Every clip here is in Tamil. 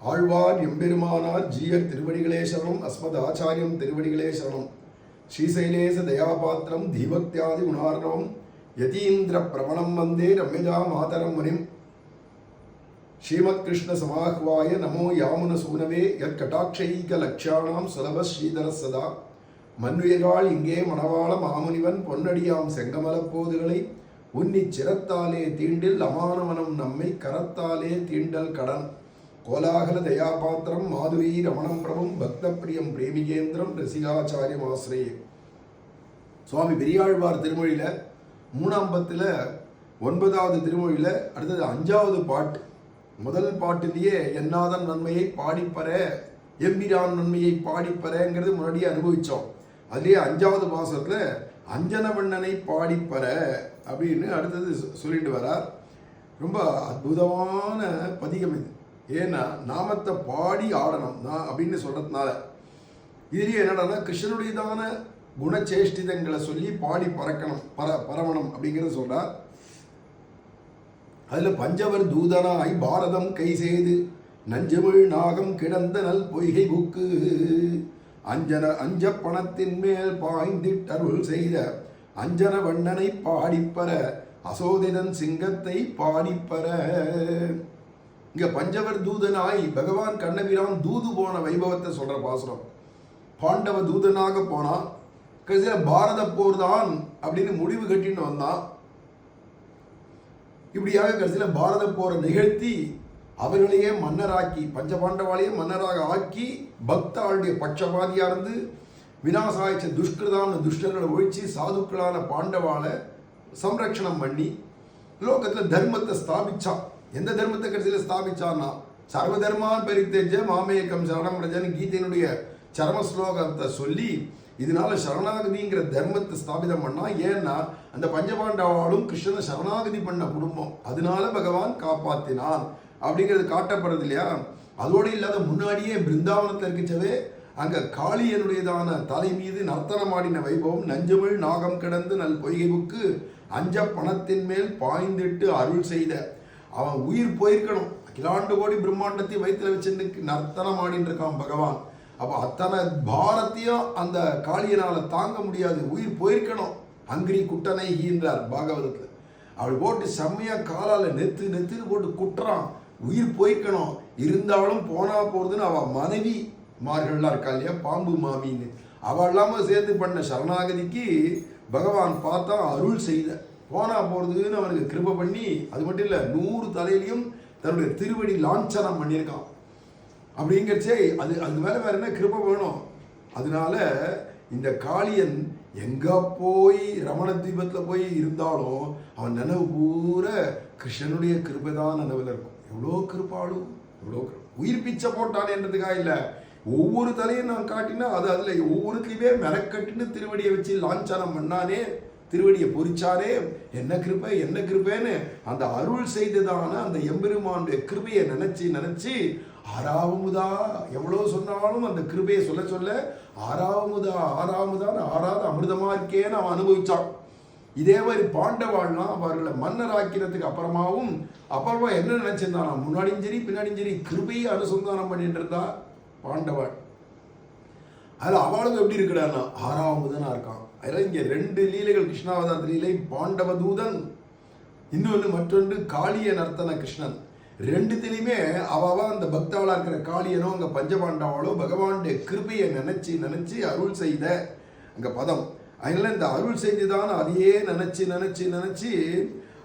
ஆழ்வார் எம்பெருமானார் ஜீயர் திருவடிகளே சரணம். அஸ்மத் ஆச்சாரியம் திருவடிகளே சரணம். ஸ்ரீசைலேச தயாபாத்திரம் தீபக்தியாதி குணார்ணவம் யதீந்திர பிரவணம் வந்தே ரம்யஜா மாதரம் முனிம். ஸ்ரீமத் கிருஷ்ண சமாஹ்வாய நமோ யாமுன சூனவே யத் கடாட்சைக லக்ஷாணாம் சுலப ஸ்ரீதர சதா. மன்னுயிராள் இங்கே மணவாள மாமுனிவன் பொன்னடியாம் செங்கமலப் போதுகளை உன்னிச் சிரத்தாலே தீண்டில் அமானவனம் நம்மை கரத்தாலே தீண்டல் கடன். கோலாகல தயாபாத்திரம் மாதுரி ரமணம் பிரபும் பக்த பிரியம் பிரேமிகேந்திரம் ரசிகாச்சாரியம் ஆசிரியே. சுவாமி பெரியாழ்வார் திருமொழியில 3ஆம் பத்துல 9வது திருமொழியில அடுத்தது 5வது பாட்டு. முதல் பாட்டிலேயே என்னாதன் நன்மையை பாடிப்பற எம்பிரான் நன்மையை பாடிப்பறங்கிறது முன்னாடியே அனுபவிச்சோம். அதுலேயே 5வது பாசத்துல அஞ்சனவண்ணனை பாடிப்பற அப்படின்னு அடுத்தது சொல்லிட்டு வரார். ரொம்ப அற்புதமான பதிகம் இது. ஏன்னா நாமத்தை பாடி ஆடணும் அப்படின்னு சொல்றதுனால இதுலேயே என்னடானா கிருஷ்ணனுடையதான குணச்சேஷ்டிதங்களை சொல்லி பாடி பறக்கணும் பரவணும் அப்படிங்கிறத சொல்றார். அதுல பஞ்சவர் தூதனாய் பாரதம் கை செய்து நஞ்சமிழ் நாகம் கிடந்த நல் பொய்கை புக்கு அஞ்ச பணத்தின் மேல் பாய்ந்திட்டருள் செய்த அஞ்சன வண்ணனை பாடிப்பற அசோதிதன் சிங்கத்தை பாடிப்பற. இங்க பஞ்சவர் தூதனாய் பகவான் கண்ணபிரான் தூது போன வைபவத்தை சொல்ற பாசுரம். பாண்டவ தூதனாக போனான், கடைசியில பாரத போர் தான் அப்படின்னு முடிவு கட்டின்னு வந்தான். இப்படியாக கடைசியில பாரத போரை நிகழ்த்தி அவர்களையே மன்னராக்கி பஞ்ச பாண்டவாளையே மன்னராக ஆக்கி பக்தாளுடைய பட்சபாதியா இருந்து விநாசாய்ச்ச துஷ்கிருதான துஷ்டர்களை ஒழிச்சு சாதுக்களான பாண்டவாளை சம்ரட்சணம் பண்ணி லோகத்துல தர்மத்தை ஸ்தாபிச்சான். எந்த தர்மத்தை கடைசியில் ஸ்தாபிச்சான்னா சர்வ தர்மான் பரித்தெஜ மாமேகம் சரணம் ரஜன் கீதையினுடைய சரம ஸ்லோகத்தை சொல்லி இதனால சரணாகதிங்கிற தர்மத்தை ஸ்தாபிதம் பண்ணா. ஏன்னா அந்த பஞ்சபாண்டவாளும் கிருஷ்ணனை சரணாகதி பண்ண குடும்பம், அதனால பகவான் காப்பாத்தினான் அப்படிங்கிறது காட்டப்படுறது இல்லையா. அதோடு இல்லாத முன்னாடியே பிருந்தாவனத்தில் இருக்கச்சவே அங்க காளியனுடையதான தலை மீது நர்த்தனமாடின வைபவம். நஞ்சமிழ் நாகம் கிடந்து நல் பொய்கைவுக்கு அஞ்ச பணத்தின் மேல் பாய்ந்திட்டு அருள் செய்த. அவன் உயிர் போயிருக்கணும், அகிலாண்டு கோடி பிரம்மாண்டத்தை வயிற்றுல வச்சு நர்த்தனம் ஆடின்னு இருக்கான் பகவான். அப்போ அத்தனை பாரத்தையும் அந்த காளியனால தாங்க முடியாது, உயிர் போயிருக்கணும். அங்கிரி குட்டனை ஈன்றார் பாகவதத்துல. அவள் போட்டு செம்மையா காலால நெத்துன்னு போட்டு குட்டுறான், உயிர் போயிருக்கணும். இருந்தாலும் போனா போறதுன்னு அவள் மனைவி மார்கள்லாம் இருக்கா இல்லையா, பாம்பு மாமின்னு அவள் இல்லாம சேர்த்து பண்ண சரணாகதிக்கு பகவான் பார்த்தா அருள் செய்த. போனா போறதுன்னு அவனுக்கு கிருபை பண்ணி, அது மட்டும் இல்லை 100 தலையிலையும் தன்னுடைய திருவடி லாஞ்சனம் பண்ணியிருக்கான். அப்படிங்கிறச்சே அது மேல வேற என்ன கிருபை வேணும். அதனால இந்த காளியன் எங்க போய் ரமண தீபத்துல போய் இருந்தாலும் அவன் நினைவு பூரா கிருஷ்ணனுடைய கிருபை தான் நினைவுல இருக்கும். எவ்வளோ கிருப்பாளு, எவ்வளோ உயிர் பிச்சை போட்டானே என்றதுக்காக இல்லை, ஒவ்வொரு தலையும் நான் காட்டினா அதுல ஒவ்வொருத்தையுமே மெனக்கட்டுன்னு திருவடியை வச்சு லாஞ்சனம் பண்ணானே, திருவடியை பொறிச்சாரே. என்ன கிருப்பை என்ன கிருப்பைன்னு அந்த அருள் செய்ததான அந்த எம்பெருமானுடைய கிருபையை நினைச்சு ஆறாவமுதா எவ்வளோ சொன்னாலும் அந்த கிருபையை சொல்ல ஆறாவமுதான் ஆறாத அமிர்தமா இருக்கேன்னு அவன் அனுபவிச்சான். இதே மாதிரி பாண்டவாள்னா அவர்களை மன்னராக்கிறதுக்கு அப்புறமா என்ன நினைச்சிருந்தானா, முன்னாடியும் சரி பின்னாடியும் சரி கிருபையை அனுசந்தானம் பண்ணிட்டு இருந்தா பாண்டவாள். அதில் அவளுக்கு எப்படி இருக்கிறான்னா ஆறாவதுனா இருக்கான். அதெல்லாம் இங்கே 2 லீலைகள் கிருஷ்ணாவதார லீலை, பாண்டவ தூதன், இன்னொன்று மற்றொன்று காளிய நர்த்தன கிருஷ்ணன். 2த்திலையுமே அவ அந்த பக்தாவளா இருக்கிற காளியனோ அங்கே பஞ்சபாண்டவாளோ பகவானுடைய கிருபையை நினைச்சு அருள் செய்த அங்க பதம். அதனால இந்த அருள் செய்துதான் அதையே நினைச்சு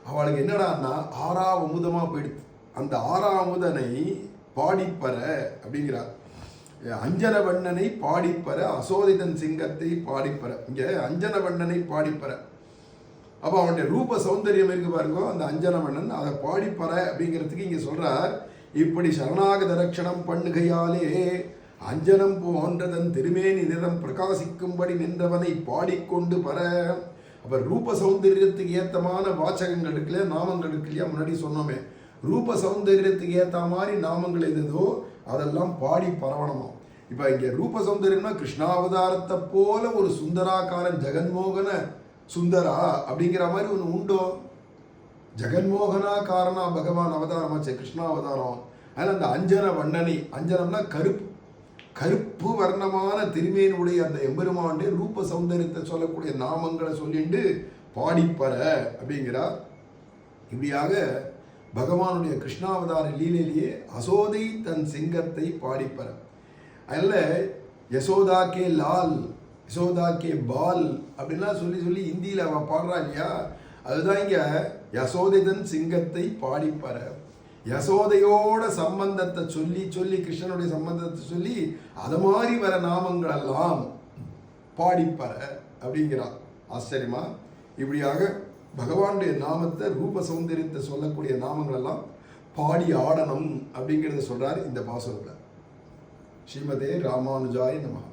அவளுக்கு என்னடான்னா 6ஆம் அமுதமா போயிடுது. அந்த 6ஆம் அமுதனை பாடிப்பற அப்படிங்கிறார். அஞ்சன வண்ணனை பாடிப்பற அசோதிதன் சிங்கத்தை பாடிப்பற. இங்க அஞ்சன வண்ணனை பாடிப்பற. அப்போ அவனுடைய ரூப சௌந்தரியம் இருக்கு பாருங்க, அந்த அஞ்சன வண்ணன் அதை பாடிப்பற அப்படிங்கிறதுக்கு இங்க சொல்றார். இப்படி சரணாகத ரட்சணம் பண்ணுகையாலே அஞ்சனம் போன்றதன் திருமேனி நிறம் பிரகாசிக்கும்படி நின்றவனை பாடிக்கொண்டு பர. அப்ப ரூப சௌந்தரியத்துக்கு ஏத்தமான வாசகங்கள் இருக்குல்ல, நாமங்கள் இருக்கு இல்லையா, முன்னாடி சொன்னோமே. ரூப சௌந்தரியத்துக்கு ஏற்ற மாதிரி நாமங்கள் எதுதோ அதெல்லாம் பாடி பரவணுமா. இப்ப இங்க ரூப சௌந்தரியம்னா கிருஷ்ணாவதாரத்தை போல ஒரு சுந்தராக்காரன் ஜெகன்மோகன சுந்தரா அப்படிங்கிற மாதிரி ஒன்று உண்டோ? ஜெகன்மோகனா காரணா பகவான் அவதாரமாச்சே கிருஷ்ணாவதாரம். அதனால் அந்த அஞ்சன வண்ணனை, அஞ்சனம்னா கருப்பு, கருப்பு வர்ணமான திருமேனுடைய அந்த எம்பெருமானுடைய ரூப சௌந்தரியத்தை சொல்லக்கூடிய நாமங்களை சொல்லிட்டு பாடிப்பற அப்படிங்கிறார். இப்படியாக பகவானுடைய கிருஷ்ணாவதார லீலையிலேயே அசோதை தன் சிங்கத்தை பாடிப்பற. அதில் யசோதா கே லால், யசோதா கே பால் அப்படின்லாம் சொல்லி சொல்லி ஹிந்தியில் அவன் பாடுறா இல்லையா, அதுதான் இங்கே யசோதை தன் சிங்கத்தை பாடிப்பற. யசோதையோட சம்பந்தத்தை சொல்லி சொல்லி கிருஷ்ணனுடைய சம்பந்தத்தை சொல்லி அது மாதிரி வர நாமங்கள் எல்லாம் பாடிப்பற அப்படிங்கிறான். ஆச்சரியமா இப்படியாக பகவானுடைய நாமத்தை ரூப சௌந்தரியத்தை சொல்லக்கூடிய நாமங்கள் எல்லாம் பாடி ஆடணும் அப்படிங்கிறத சொல்றாரு இந்த பாசுரத்தில். ஸ்ரீமதே ராமானுஜாய நமஹ.